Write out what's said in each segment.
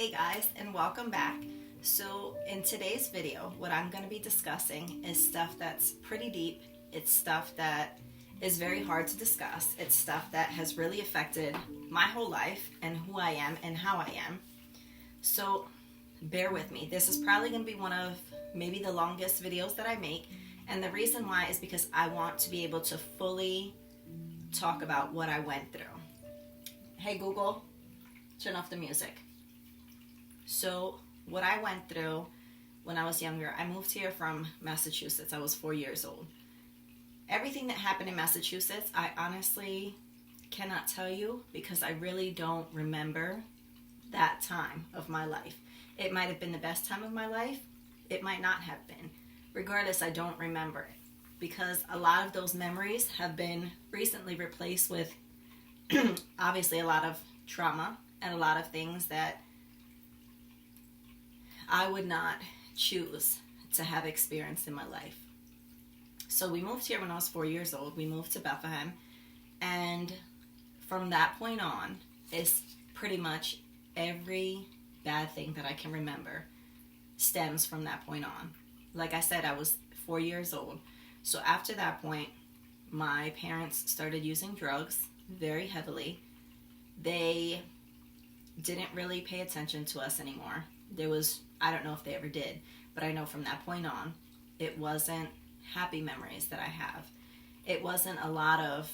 Hey guys, and welcome back. So in today's video, what I'm going to be discussing is stuff that's pretty deep. It's stuff that is very hard to discuss. It's stuff that has really affected my whole life and who I am and how I am. So bear with me. This is probably going to be one of maybe the longest videos that I make. And the reason why is because I want to be able to fully talk about what I went through. Hey Google, turn off the music. So what I went through when I was younger, I moved here from Massachusetts. I was 4 years old. Everything that happened in Massachusetts, I honestly cannot tell you because I really don't remember that time of my life. It might have been the best time of my life. It might not have been. Regardless, I don't remember it because a lot of those memories have been recently replaced with obviously a lot of trauma and a lot of things that I would not choose to have experienced in my life. So we moved here when I was 4 years old. We moved to Bethlehem. And from that point on, it's pretty much every bad thing that I can remember stems from that point on. Like I said, I was 4 years old. So after that point, my parents started using drugs very heavily. They didn't really pay attention to us anymore. I don't know if they ever did, but I know from that point on, it wasn't happy memories that I have. It wasn't a lot of,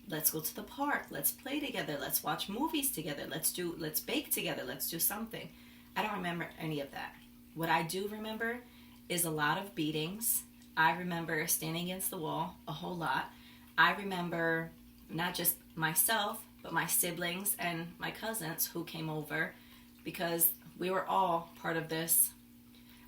let's go to the park, let's play together, let's watch movies together, let's bake together, let's do something. I don't remember any of that. What I do remember is a lot of beatings. I remember standing against the wall a whole lot. I remember not just myself, but my siblings and my cousins who came over because we were all part of this.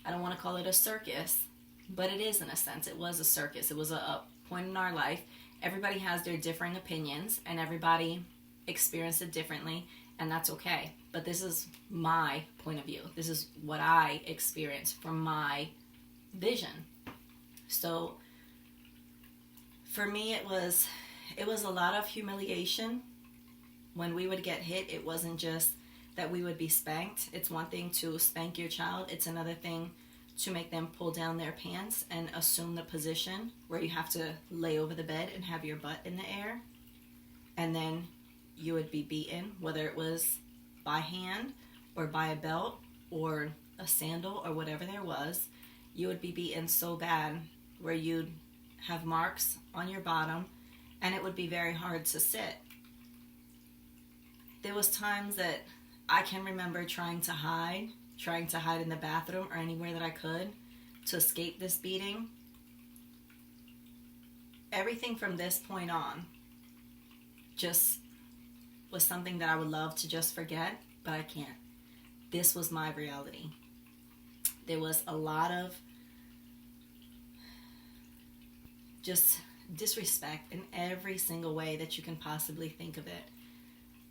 I don't want to call it a circus, but it is in a sense. It was a circus. It was a point in our life. Everybody has their differing opinions and everybody experienced it differently, and that's okay. But this is my point of view. This is what I experienced from my vision. So for me, it was a lot of humiliation. When we would get hit, it wasn't just that we would be spanked. It's one thing to spank your child. It's another thing to make them pull down their pants and assume the position where you have to lay over the bed and have your butt in the air. And then you would be beaten, whether it was by hand or by a belt or a sandal or whatever there was. You would be beaten so bad where you'd have marks on your bottom and it would be very hard to sit. There was times that I can remember trying to hide in the bathroom or anywhere that I could to escape this beating. Everything from this point on just was something that I would love to just forget, but I can't. This was my reality. There was a lot of just disrespect in every single way that you can possibly think of it.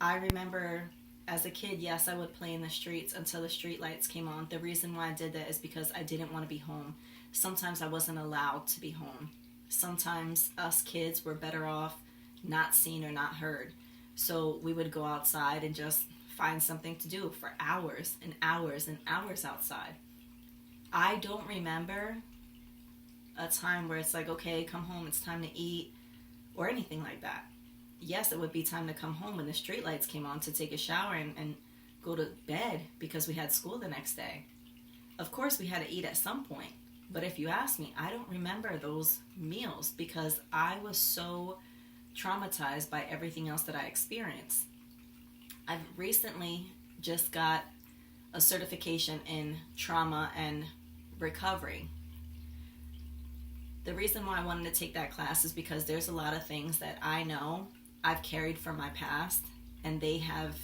I remember as a kid, yes, I would play in the streets until the street lights came on. The reason why I did that is because I didn't want to be home. Sometimes I wasn't allowed to be home. Sometimes us kids were better off not seen or not heard. So we would go outside and just find something to do for hours and hours and hours outside. I don't remember a time where it's like, okay, come home, it's time to eat, or anything like that. Yes, it would be time to come home when the street lights came on to take a shower and go to bed because we had school the next day. Of course, we had to eat at some point. But if you ask me, I don't remember those meals because I was so traumatized by everything else that I experienced. I've recently just got a certification in trauma and recovery. The reason why I wanted to take that class is because there's a lot of things that I know I've carried from my past, and they have,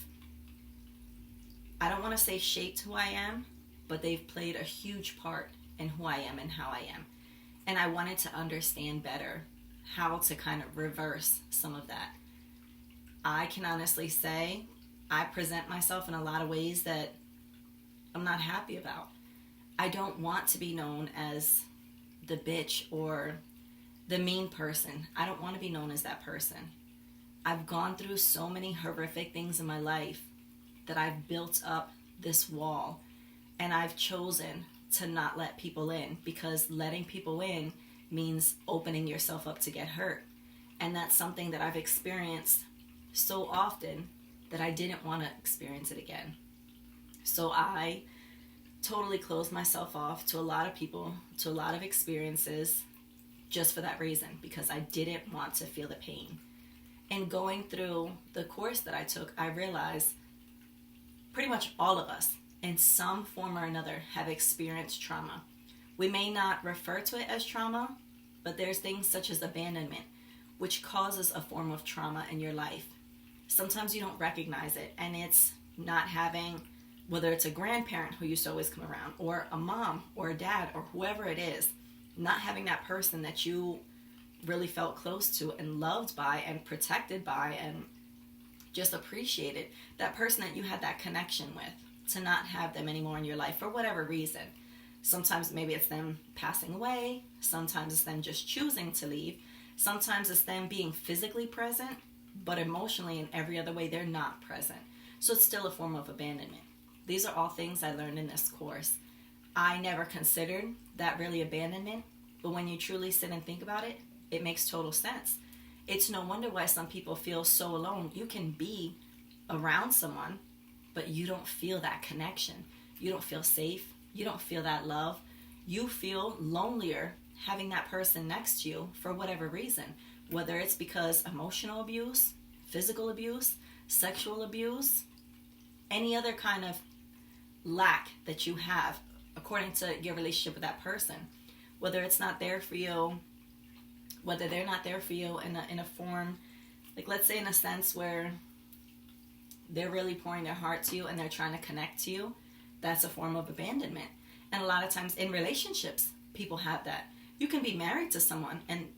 I don't want to say shaped who I am, but they've played a huge part in who I am and how I am. And I wanted to understand better how to kind of reverse some of that. I can honestly say I present myself in a lot of ways that I'm not happy about. I don't want to be known as the bitch or the mean person. I don't want to be known as that person. I've gone through so many horrific things in my life that I've built up this wall, and I've chosen to not let people in, because letting people in means opening yourself up to get hurt. And that's something that I've experienced so often that I didn't want to experience it again. So I totally closed myself off to a lot of people, to a lot of experiences, just for that reason, because I didn't want to feel the pain. And going through the course that I took, I realized pretty much all of us, in some form or another, have experienced trauma. We may not refer to it as trauma, but there's things such as abandonment, which causes a form of trauma in your life. Sometimes you don't recognize it, and it's not having, whether it's a grandparent who used to always come around, or a mom or a dad or whoever it is, not having that person that you really felt close to and loved by and protected by and just appreciated, that person that you had that connection with, to not have them anymore in your life for whatever reason. Sometimes maybe it's them passing away, sometimes it's them just choosing to leave, sometimes it's them being physically present, but emotionally in every other way they're not present. So it's still a form of abandonment. These are all things I learned in this course. I never considered that really abandonment, but when you truly sit and think about it, it makes total sense. It's no wonder why some people feel so alone. You can be around someone, but you don't feel that connection. You don't feel safe. You don't feel that love. You feel lonelier having that person next to you for whatever reason, whether it's because emotional abuse, physical abuse, sexual abuse, any other kind of lack that you have according to your relationship with that person, whether it's not there for you, whether they're not there for you in a form, like let's say in a sense where they're really pouring their heart to you and they're trying to connect to you, that's a form of abandonment. And a lot of times in relationships, people have that. You can be married to someone and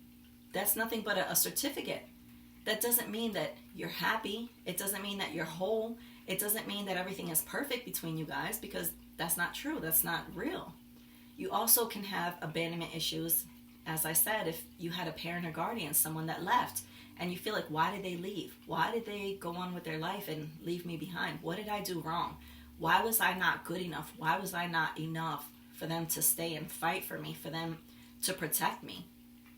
that's nothing but a certificate. That doesn't mean that you're happy. It doesn't mean that you're whole. It doesn't mean that everything is perfect between you guys, because that's not true. That's not real. You also can have abandonment issues, as I said, if you had a parent or guardian, someone that left, and you feel like, why did they leave? Why did they go on with their life and leave me behind? What did I do wrong? Why was I not good enough? Why was I not enough for them to stay and fight for me, for them to protect me?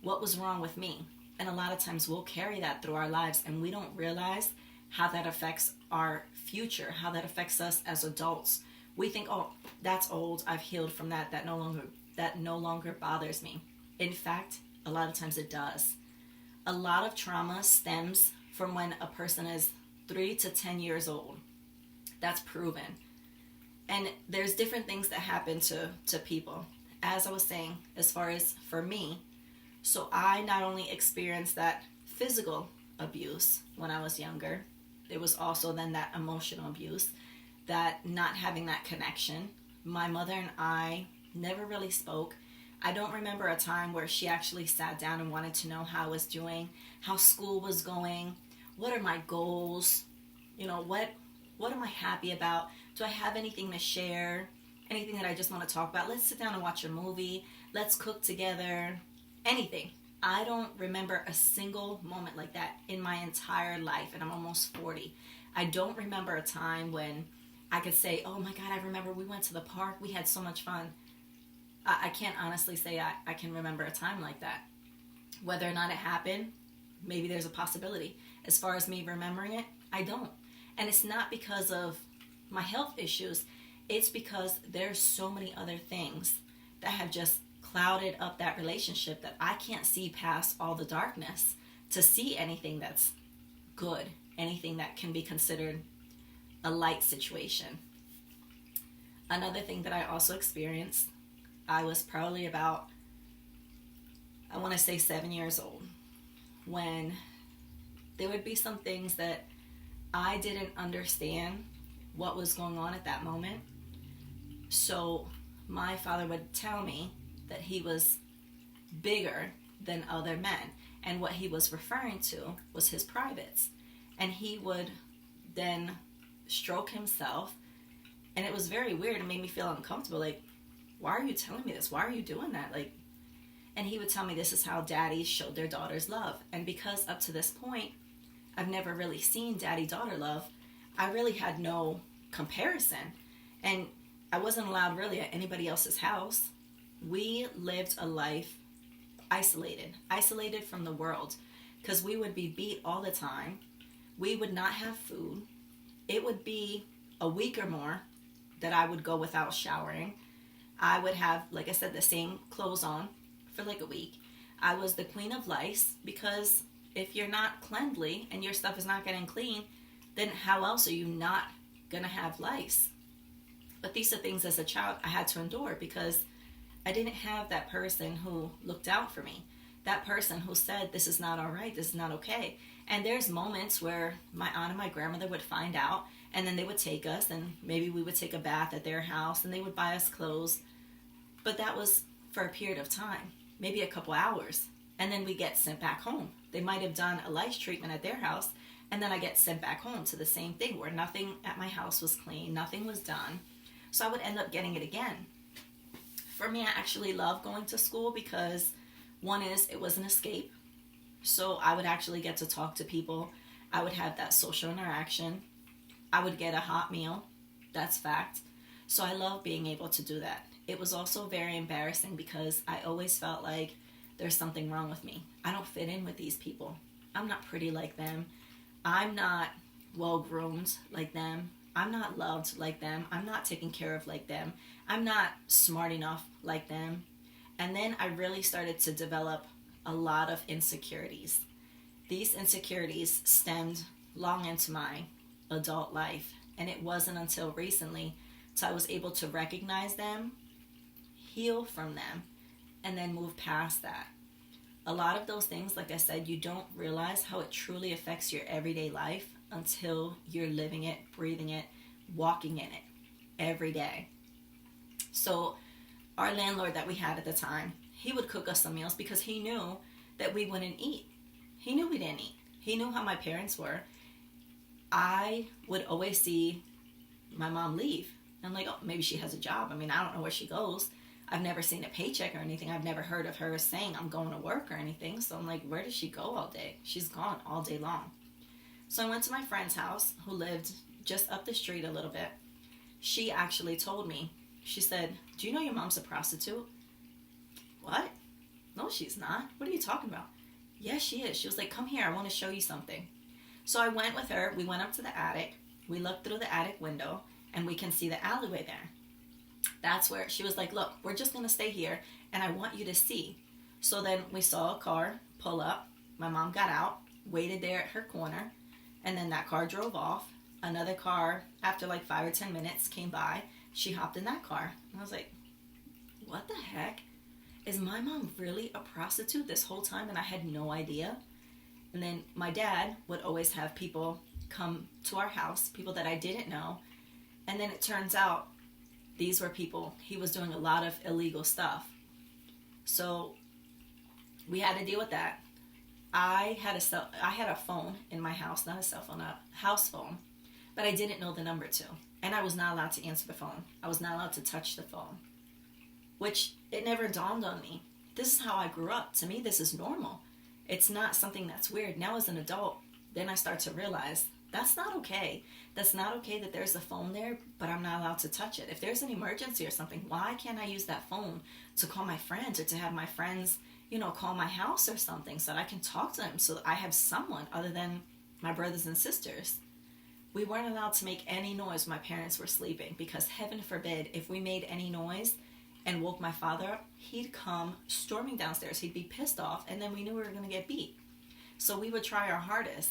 What was wrong with me? And a lot of times we'll carry that through our lives, and we don't realize how that affects our future, how that affects us as adults. We think, oh, that's old. I've healed from that. That no longer bothers me. In fact, a lot of times it does. A lot of trauma stems from when a person is 3 to 10 years old. That's proven. And there's different things that happen to people. As I was saying, as far as for me, so I not only experienced that physical abuse when I was younger, there was also then that emotional abuse, that not having that connection. My mother and I never really spoke. I don't remember a time where she actually sat down and wanted to know how I was doing, how school was going, what are my goals, what am I happy about? Do I have anything to share? Anything that I just want to talk about? Let's sit down and watch a movie. Let's cook together. Anything. I don't remember a single moment like that in my entire life, and I'm almost 40. I don't remember a time when I could say, oh my God, I remember we went to the park. We had so much fun. I can't honestly say I can remember a time like that. Whether or not it happened, maybe there's a possibility. As far as me remembering it, I don't. And it's not because of my health issues. It's because there's so many other things that have just clouded up that relationship that I can't see past all the darkness to see anything that's good, anything that can be considered a light situation. Another thing that I also experienced, I was probably about, I want to say 7 years old, when there would be some things that I didn't understand what was going on at that moment. So my father would tell me that he was bigger than other men, and what he was referring to was his privates. And he would then stroke himself, and it was very weird. It made me feel uncomfortable, like, why are you telling me this? Why are you doing that? And he would tell me this is how daddies showed their daughters love. And because up to this point I've never really seen daddy-daughter love, I really had no comparison. And I wasn't allowed really at anybody else's house. We lived a life isolated from the world, because we would be beat all the time. We would not have food. It would be a week or more that I would go without showering. I would have, like I said, the same clothes on for like a week. I was the queen of lice, because if you're not cleanly and your stuff is not getting clean, then how else are you not going to have lice? But these are things as a child I had to endure, because I didn't have that person who looked out for me. That person who said, this is not all right, this is not okay. And there's moments where my aunt and my grandmother would find out, and then they would take us, and maybe we would take a bath at their house, and they would buy us clothes. But that was for a period of time, maybe a couple hours, and then we get sent back home. They might have done a lice treatment at their house, and then I get sent back home to the same thing, where nothing at my house was clean, nothing was done. So I would end up getting it again. For me, I actually love going to school, because one is, it was an escape. So I would actually get to talk to people. I would have that social interaction. I would get a hot meal. That's fact. So I love being able to do that. It was also very embarrassing, because I always felt like there's something wrong with me. I don't fit in with these people. I'm not pretty like them. I'm not well-groomed like them. I'm not loved like them. I'm not taken care of like them. I'm not smart enough like them. And then I really started to develop a lot of insecurities. These insecurities stemmed long into my adult life. And it wasn't until recently that I was able to recognize them, heal from them, and then move past that. A lot of those things, like I said, you don't realize how it truly affects your everyday life until you're living it, breathing it, walking in it every day. So our landlord that we had at the time, he would cook us some meals, because he knew that we wouldn't eat. He knew we didn't eat. He knew how my parents were. I would always see my mom leave. I'm like, oh, maybe she has a job. I mean, I don't know where she goes. I've never seen a paycheck or anything. I've never heard of her saying I'm going to work or anything. So I'm like, where does she go all day? She's gone all day long. So I went to my friend's house, who lived just up the street a little bit. She actually told me, she said, do you know your mom's a prostitute? What? No, she's not. What are you talking about? Yes, she is. She was like, come here, I want to show you something. So I went with her. We went up to the attic. We looked through the attic window, and we can see the alleyway there. That's where she was like, look, we're just going to stay here, and I want you to see. So then we saw a car pull up. My mom got out, waited there at her corner, and then that car drove off. Another car, after like 5 or 10 minutes, came by. She hopped in that car. And I was like, what the heck? Is my mom really a prostitute this whole time and I had no idea? And then my dad would always have people come to our house, people that I didn't know. And then it turns out these were people, he was doing a lot of illegal stuff. So we had to deal with that. I had a phone in my house, not a cell phone, a house phone, but I didn't know the number to. And I was not allowed to answer the phone. I was not allowed to touch the phone, which it never dawned on me. This is how I grew up. To me, this is normal. It's not something that's weird. Now as an adult, then I start to realize that's not okay. That's not okay that there's a phone there, but I'm not allowed to touch it. If there's an emergency or something, why can't I use that phone to call my friends or to have my friends, call my house or something so that I can talk to them, so that I have someone other than my brothers and sisters? We weren't allowed to make any noise when my parents were sleeping, because heaven forbid, if we made any noise and woke my father up, he'd come storming downstairs. He'd be pissed off, and then we knew we were going to get beat. So we would try our hardest.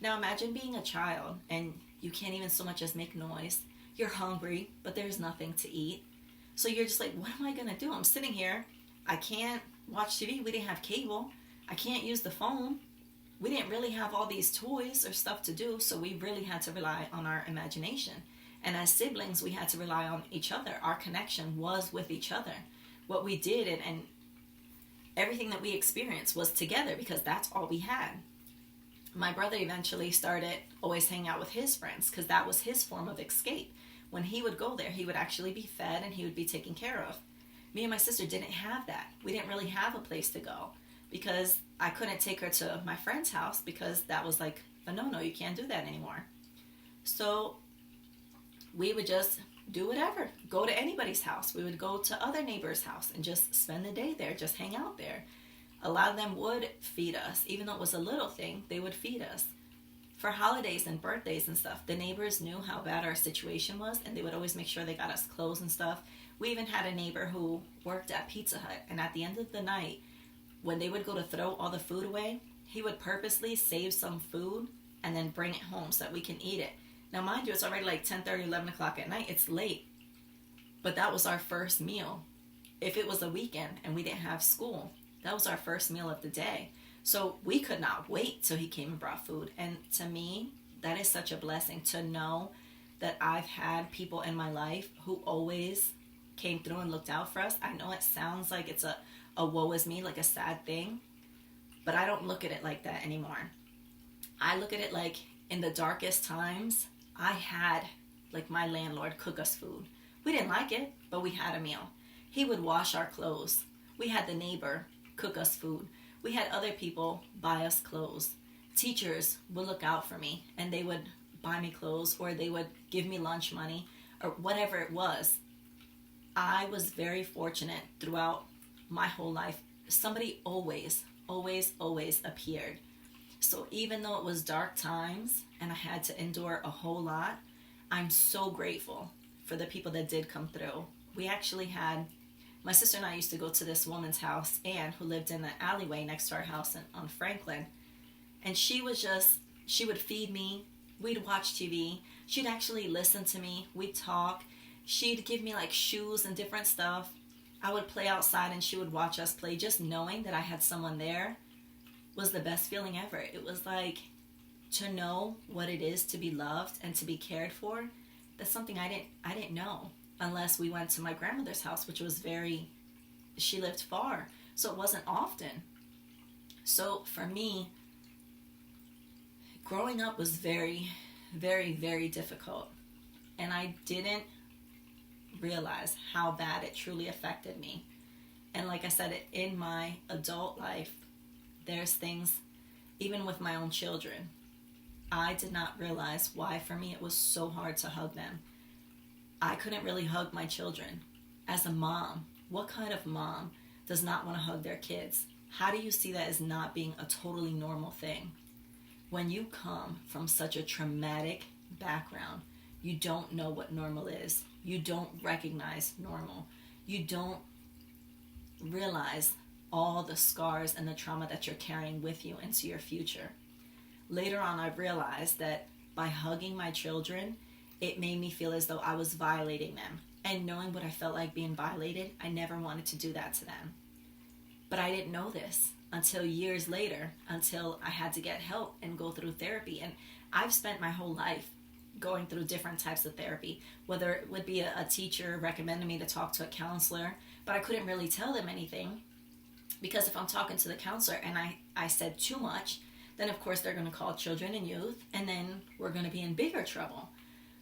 Now imagine being a child and you can't even so much as make noise. You're hungry, but there's nothing to eat. So you're just like, what am I going to do? I'm sitting here. I can't watch TV. We didn't have cable. I can't use the phone. We didn't really have all these toys or stuff to do, so we really had to rely on our imagination. And as siblings, we had to rely on each other. Our connection was with each other. What we did and everything that we experienced was together, because that's all we had. My brother eventually started always hanging out with his friends, because that was his form of escape. When he would go there, he would actually be fed and he would be taken care of. Me and my sister didn't have that. We didn't really have a place to go, because I couldn't take her to my friend's house, because that was like a no-no. You can't do that anymore. So we would just do whatever. Go to anybody's house. We would go to other neighbors' house and just spend the day there, just hang out there. A lot of them would feed us. Even though it was a little thing, they would feed us. For holidays and birthdays and stuff, the neighbors knew how bad our situation was, and they would always make sure they got us clothes and stuff. We even had a neighbor who worked at Pizza Hut, and at the end of the night, when they would go to throw all the food away, he would purposely save some food and then bring it home so that we can eat it. Now, mind you, it's already like 10:30, 11 o'clock at night. It's late. But that was our first meal. If it was a weekend and we didn't have school, that was our first meal of the day. So we could not wait till he came and brought food. And to me, that is such a blessing to know that I've had people in my life who always came through and looked out for us. I know it sounds like it's a woe is me, like a sad thing, but I don't look at it like that anymore. I look at it like in the darkest times, I had like my landlord cook us food. We didn't like it, but we had a meal. He would wash our clothes. We had the neighbor cook us food. We had other people buy us clothes. Teachers would look out for me and they would buy me clothes, or they would give me lunch money, or whatever it was. I was very fortunate throughout my whole life. Somebody always appeared. So even though it was dark times and I had to endure a whole lot, I'm so grateful for the people that did come through. We actually had, my sister and I used to go to this woman's house, Anne, who lived in the alleyway next to our house on Franklin. And she would feed me. We'd watch TV. She'd actually listen to me. We'd talk. She'd give me like shoes and different stuff. I would play outside and she would watch us play. Just knowing that I had someone there was the best feeling ever. It was like, to know what it is to be loved and to be cared for. That's something I didn't know unless we went to my grandmother's house, which was she lived far, so it wasn't often. So for me, growing up was very, very, very difficult. And I didn't realize how bad it truly affected me. And like I said, in my adult life, there's things, even with my own children, I did not realize why for me it was so hard to hug them. I couldn't really hug my children. As a mom, what kind of mom does not want to hug their kids? How do you see that as not being a totally normal thing? When you come from such a traumatic background, you don't know what normal is. You don't recognize normal. You don't realize all the scars and the trauma that you're carrying with you into your future. Later on, I realized that by hugging my children, it made me feel as though I was violating them. And knowing what I felt like being violated, I never wanted to do that to them. But I didn't know this until years later, until I had to get help and go through therapy. And I've spent my whole life going through different types of therapy, whether it would be a teacher recommending me to talk to a counselor, but I couldn't really tell them anything, because if I'm talking to the counselor and I said too much, then of course they're going to call children and youth, and then we're going to be in bigger trouble.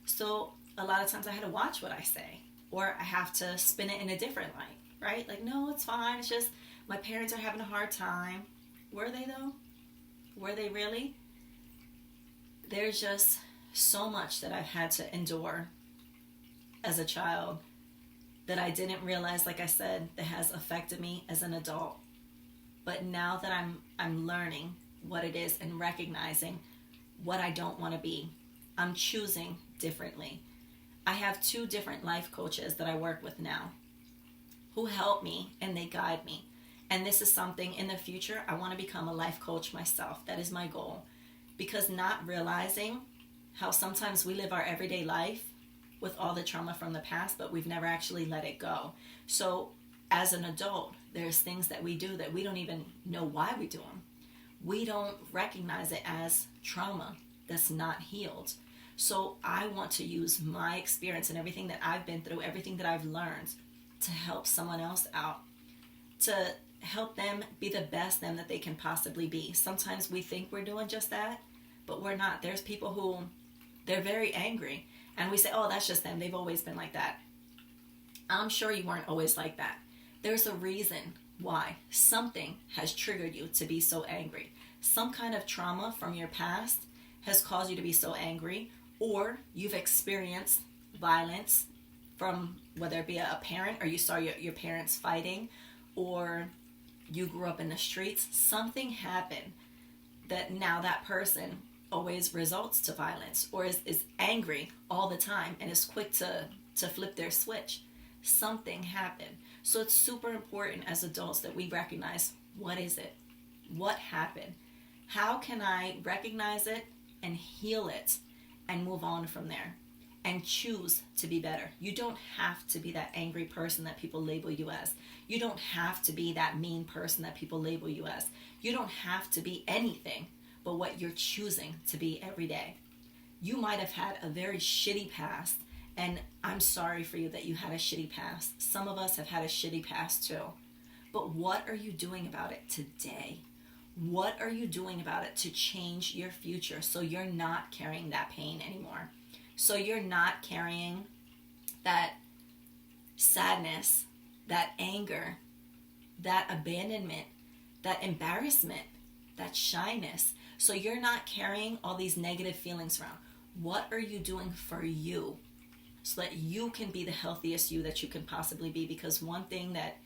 So a lot of times I had to watch what I say, or I have to spin it in a different light, right? Like, no, it's fine. It's just my parents are having a hard time. Were they though? Were they really? There's just so much that I've had to endure as a child that I didn't realize, like I said, that has affected me as an adult. But now that I'm learning what it is and recognizing what I don't want to be, I'm choosing differently. I have 2 different life coaches that I work with now who help me and they guide me. And this is something in the future, I want to become a life coach myself. That is my goal. Because not realizing how sometimes we live our everyday life with all the trauma from the past, but we've never actually let it go. So as an adult, there's things that we do that we don't even know why we do them. We don't recognize it as trauma that's not healed. So I want to use my experience and everything that I've been through, everything that I've learned, to help someone else out, to help them be the best them that they can possibly be. Sometimes we think we're doing just that, but we're not. There's people who, they're very angry, and we say, oh, that's just them. They've always been like that. I'm sure you weren't always like that. There's a reason why. Something has triggered you to be so angry. Some kind of trauma from your past has caused you to be so angry, or you've experienced violence from whether it be a parent, or you saw your parents fighting, or you grew up in the streets. Something happened that now that person always results to violence, or is angry all the time and is quick to flip their switch. Something happened. So it's super important as adults that we recognize, what is it? What happened? How can I recognize it and heal it and move on from there and choose to be better? You don't have to be that angry person that people label you as. You don't have to be that mean person that people label you as. You don't have to be anything but what you're choosing to be every day. You might have had a very shitty past, and I'm sorry for you that you had a shitty past. Some of us have had a shitty past too. But what are you doing about it today? What are you doing about it to change your future so you're not carrying that pain anymore? So you're not carrying that sadness, that anger, that abandonment, that embarrassment, that shyness. So you're not carrying all these negative feelings around. What are you doing for you so that you can be the healthiest you that you can possibly be? Because one thing that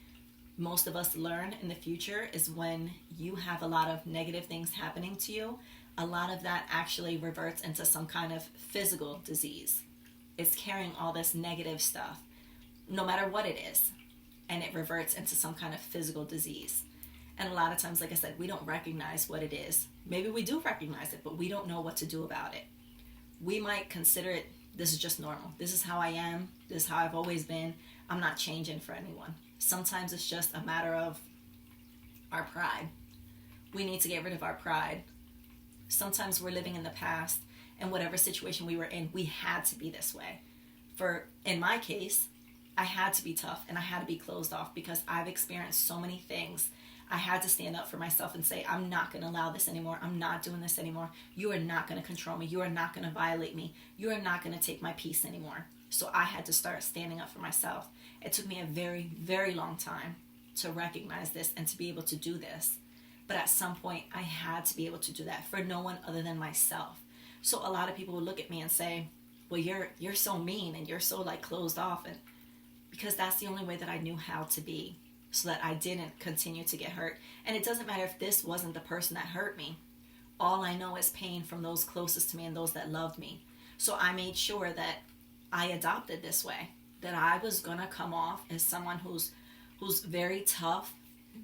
most of us learn in the future is when you have a lot of negative things happening to you, a lot of that actually reverts into some kind of physical disease. It's carrying all this negative stuff, no matter what it is, and it reverts into some kind of physical disease. And a lot of times, like I said, we don't recognize what it is. Maybe we do recognize it, but we don't know what to do about it. We might consider it, this is just normal. This is how I am. This is how I've always been. I'm not changing for anyone. Sometimes it's just a matter of our pride. We need to get rid of our pride. Sometimes we're living in the past, and whatever situation we were in, we had to be this way. In my case, I had to be tough and I had to be closed off because I've experienced so many things. I had to stand up for myself and say, I'm not going to allow this anymore. I'm not doing this anymore. You are not going to control me. You are not going to violate me. You are not going to take my peace anymore. So I had to start standing up for myself. It took me a very, very long time to recognize this and to be able to do this. But at some point, I had to be able to do that for no one other than myself. So a lot of people would look at me and say, well, you're so mean and you're so like closed off. And because that's the only way that I knew how to be, so that I didn't continue to get hurt. And it doesn't matter if this wasn't the person that hurt me. All I know is pain from those closest to me and those that loved me. So I made sure that I adopted this way, that I was gonna come off as someone who's very tough,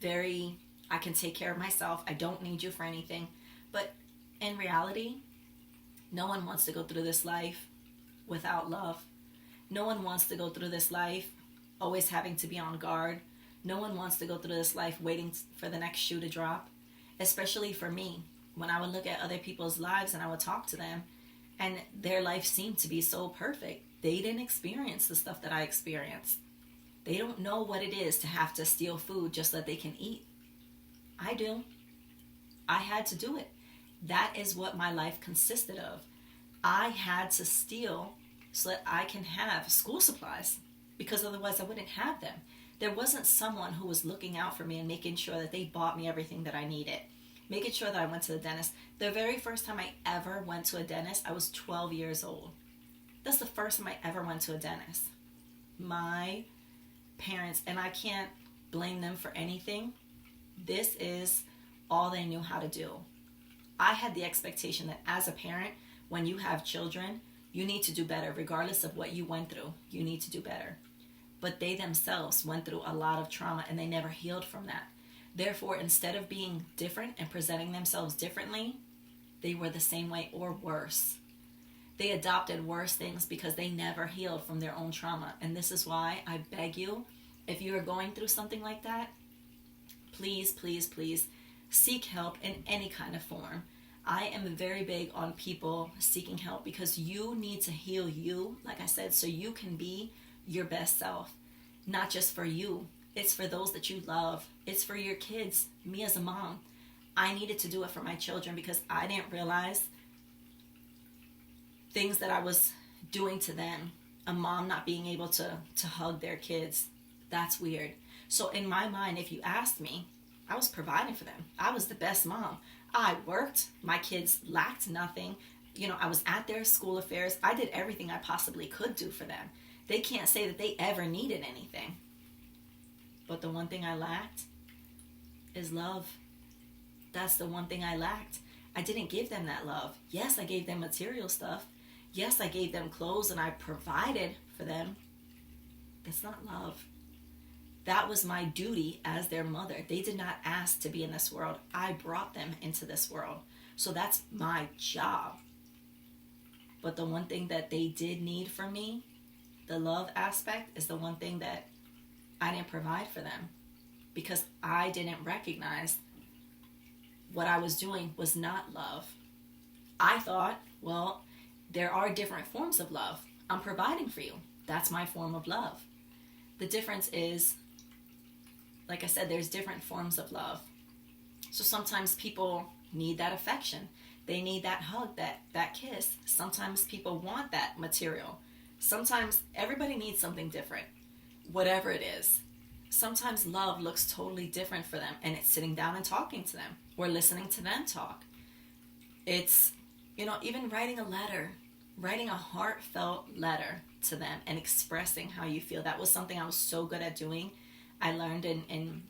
I can take care of myself. I don't need you for anything. But in reality, no one wants to go through this life without love. No one wants to go through this life always having to be on guard. No one wants to go through this life waiting for the next shoe to drop. Especially for me, when I would look at other people's lives and I would talk to them, and their life seemed to be so perfect. They didn't experience the stuff that I experienced. They don't know what it is to have to steal food just so that they can eat. I do. I had to do it. That is what my life consisted of. I had to steal so that I can have school supplies, because otherwise I wouldn't have them. There wasn't someone who was looking out for me and making sure that they bought me everything that I needed, making sure that I went to the dentist. The very first time I ever went to a dentist, I was 12 years old. That's the first time I ever went to a dentist. My parents, and I can't blame them for anything, this is all they knew how to do. I had the expectation that as a parent, when you have children, you need to do better. Regardless of what you went through, you need to do better. But they themselves went through a lot of trauma and they never healed from that. Therefore, instead of being different and presenting themselves differently, they were the same way or worse. They adopted worse things because they never healed from their own trauma. And this is why I beg you, if you are going through something like that, please, please, please seek help in any kind of form. I am very big on people seeking help because you need to heal you, like I said, so you can be your best self. Not just for you. It's for those that you love. It's for your kids. Me as a mom, I needed to do it for my children because I didn't realize things that I was doing to them. A mom not being able to hug their kids. That's weird. So in my mind, if you asked me, I was providing for them. I was the best mom. I worked. My kids lacked nothing. I was at their school affairs. I did everything I possibly could do for them. They can't say that they ever needed anything. But the one thing I lacked is love. That's the one thing I lacked. I didn't give them that love. Yes, I gave them material stuff. Yes, I gave them clothes and I provided for them. That's not love. That was my duty as their mother. They did not ask to be in this world. I brought them into this world. So that's my job. But the one thing that they did need from me, the love aspect, is the one thing that I didn't provide for them, because I didn't recognize what I was doing was not love. I thought, well, there are different forms of love. I'm providing for you. That's my form of love. The difference is, like I said, there's different forms of love. So sometimes people need that affection. They need that hug, that kiss. Sometimes people want that material. Sometimes everybody needs something different, whatever it is. Sometimes love looks totally different for them, and it's sitting down and talking to them or listening to them talk. It's, even writing a letter, writing a heartfelt letter to them and expressing how you feel. That was something I was so good at doing. I learned in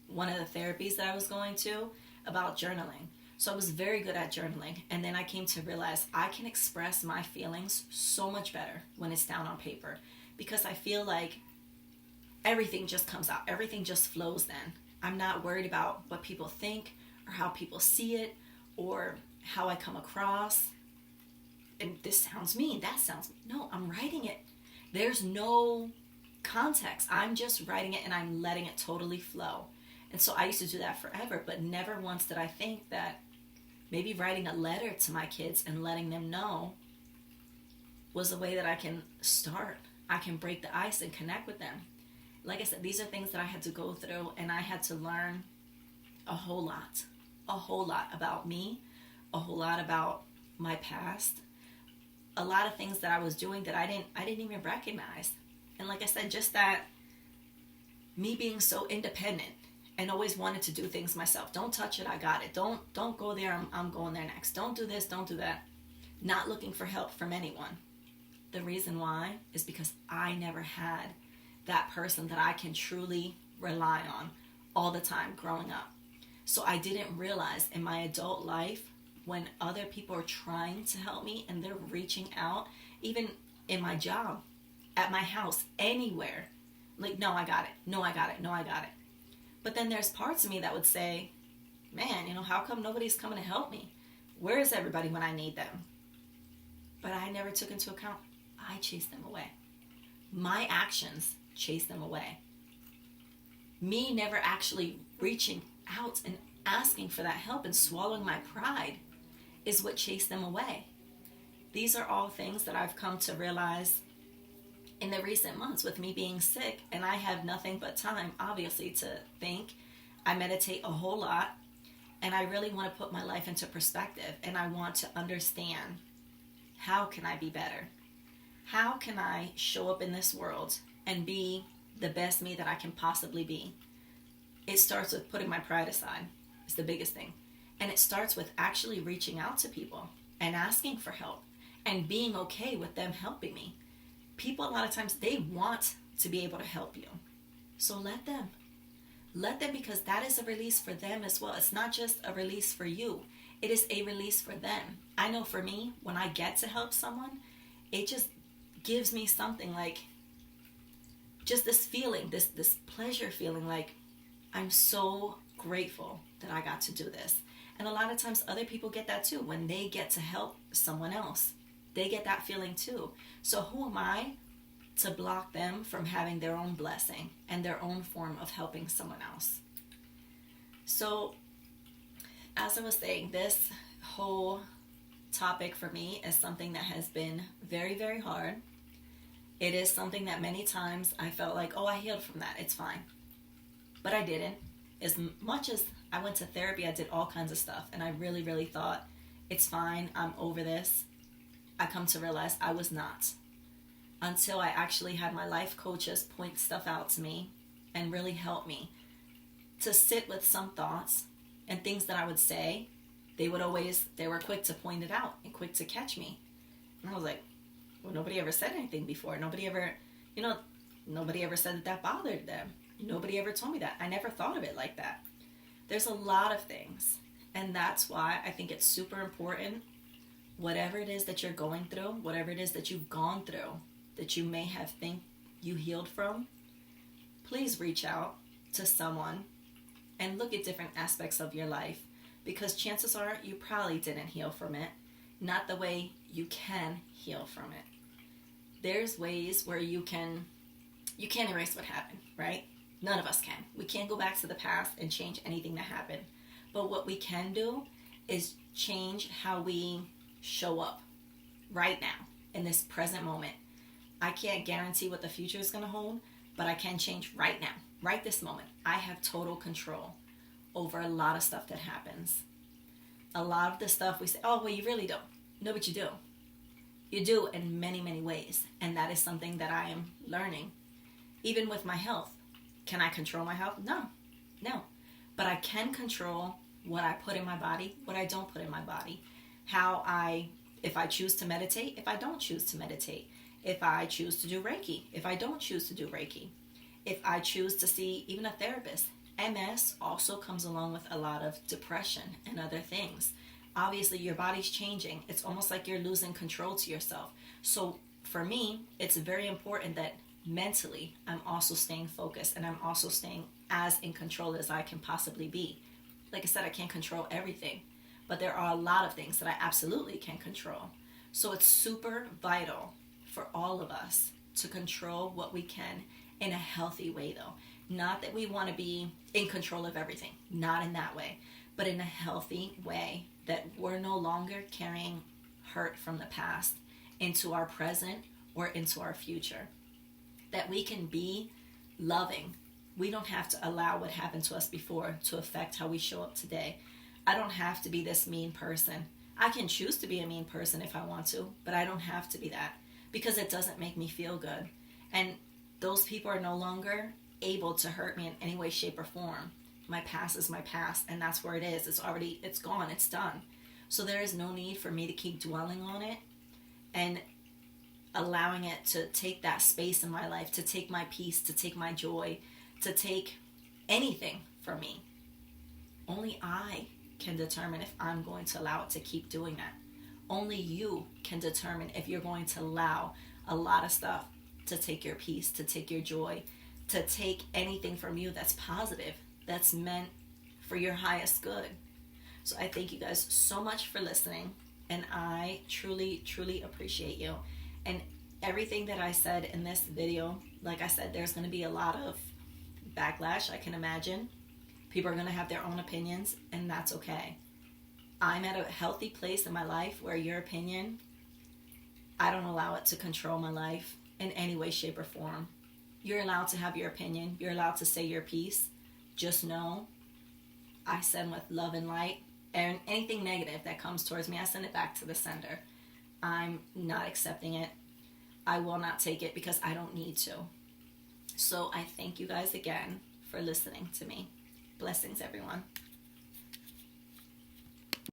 one of the therapies that I was going to about journaling. So I was very good at journaling. And then I came to realize I can express my feelings so much better when it's down on paper, because I feel like everything just comes out. Everything just flows then. I'm not worried about what people think or how people see it or how I come across. And this sounds mean, that sounds mean. No, I'm writing it. There's no context. I'm just writing it and I'm letting it totally flow. And so I used to do that forever, but never once did I think that maybe writing a letter to my kids and letting them know was a way that I can start. I can break the ice and connect with them. Like I said, these are things that I had to go through, and I had to learn a whole lot about me, a whole lot about my past, a lot of things that I was doing that I didn't even recognize. And like I said, just that me being so independent and always wanted to do things myself. Don't touch it, I got it. Don't go there, I'm going there next. Don't do this, don't do that. Not looking for help from anyone. The reason why is because I never had that person that I can truly rely on all the time growing up. So I didn't realize in my adult life, when other people are trying to help me and they're reaching out, even in my job, at my house, anywhere, like, no, I got it. No, I got it. No, I got it. But then there's parts of me that would say, man, how come nobody's coming to help me? Where is everybody when I need them? But I never took into account, I chased them away. My actions chased them away. Me never actually reaching out and asking for that help and swallowing my pride is what chased them away. These are all things that I've come to realize in the recent months with me being sick, and I have nothing but time, obviously, to think. I meditate a whole lot, and I really want to put my life into perspective, and I want to understand, how can I be better? How can I show up in this world and be the best me that I can possibly be? It starts with putting my pride aside. It's the biggest thing. And it starts with actually reaching out to people and asking for help and being okay with them helping me. People, a lot of times, they want to be able to help you. So let them. Let them, because that is a release for them as well. It's not just a release for you. It is a release for them. I know for me, when I get to help someone, it just gives me something like, just this feeling, this pleasure feeling, like I'm so grateful that I got to do this. And a lot of times other people get that too. When they get to help someone else, they get that feeling too. So who am I to block them from having their own blessing and their own form of helping someone else? So as I was saying, this whole topic for me is something that has been very, very hard. It is something that many times I felt like, oh, I healed from that, it's fine. But I didn't. As much as I went to therapy, I did all kinds of stuff, and I really, really thought, it's fine, I'm over this. I come to realize I was not. Until I actually had my life coaches point stuff out to me and really help me to sit with some thoughts and things that I would say. They were quick to point it out and quick to catch me. And I was like, well, nobody ever said anything before. Nobody ever, You know, nobody ever said that that bothered them. Nobody ever told me that. I never thought of it like that. There's a lot of things. And that's why I think it's super important, whatever it is that you're going through, whatever it is that you've gone through, that you may have think you healed from, please reach out to someone and look at different aspects of your life, because chances are you probably didn't heal from it, not the way you can heal from it. There's ways where you can't erase what happened, right? None of us can. We can't go back to the past and change anything that happened. But what we can do is change how we show up right now in this present moment. I can't guarantee what the future is going to hold, but I can change right now, right this moment. I have total control over a lot of stuff that happens. A lot of the stuff we say, oh, well, you really don't. No, but you do. You do in many, many ways. And that is something that I am learning. Even with my health. Can I control my health? No. But I can control what I put in my body, what I don't put in my body. If I choose to meditate, if I don't choose to meditate. If I choose to do Reiki, if I don't choose to do Reiki. If I choose to see even a therapist. MS also comes along with a lot of depression and other things. Obviously, your body's changing. It's almost like you're losing control to yourself. So for me, it's very important that mentally I'm also staying focused and I'm also staying as in control as I can possibly be. Like I said, I can't control everything, but there are a lot of things that I absolutely can control. So it's super vital for all of us to control what we can in a healthy way, though. Not that we want to be in control of everything, not in that way, but in a healthy way that we're no longer carrying hurt from the past into our present or into our future. That we can be loving. We don't have to allow what happened to us before to affect how we show up today. I don't have to be this mean person. I can choose to be a mean person if I want to, but I don't have to be that because it doesn't make me feel good. And those people are no longer able to hurt me in any way, shape, or form. My past is my past, and that's where it is. It's gone, it's done. So there is no need for me to keep dwelling on it and allowing it to take that space in my life, to take my peace, to take my joy, to take anything from me. Only I can determine if I'm going to allow it to keep doing that. Only you can determine if you're going to allow a lot of stuff to take your peace, to take your joy, to take anything from you that's positive, that's meant for your highest good. So I thank you guys so much for listening, and I truly, truly appreciate you. And everything that I said in this video, like I said, there's going to be a lot of backlash, I can imagine. People are going to have their own opinions, and that's okay. I'm at a healthy place in my life where your opinion, I don't allow it to control my life in any way, shape, or form. You're allowed to have your opinion. You're allowed to say your piece. Just know I send with love and light, and anything negative that comes towards me, I send it back to the sender. I'm not accepting it. I will not take it because I don't need to. So I thank you guys again for listening to me. Blessings, everyone.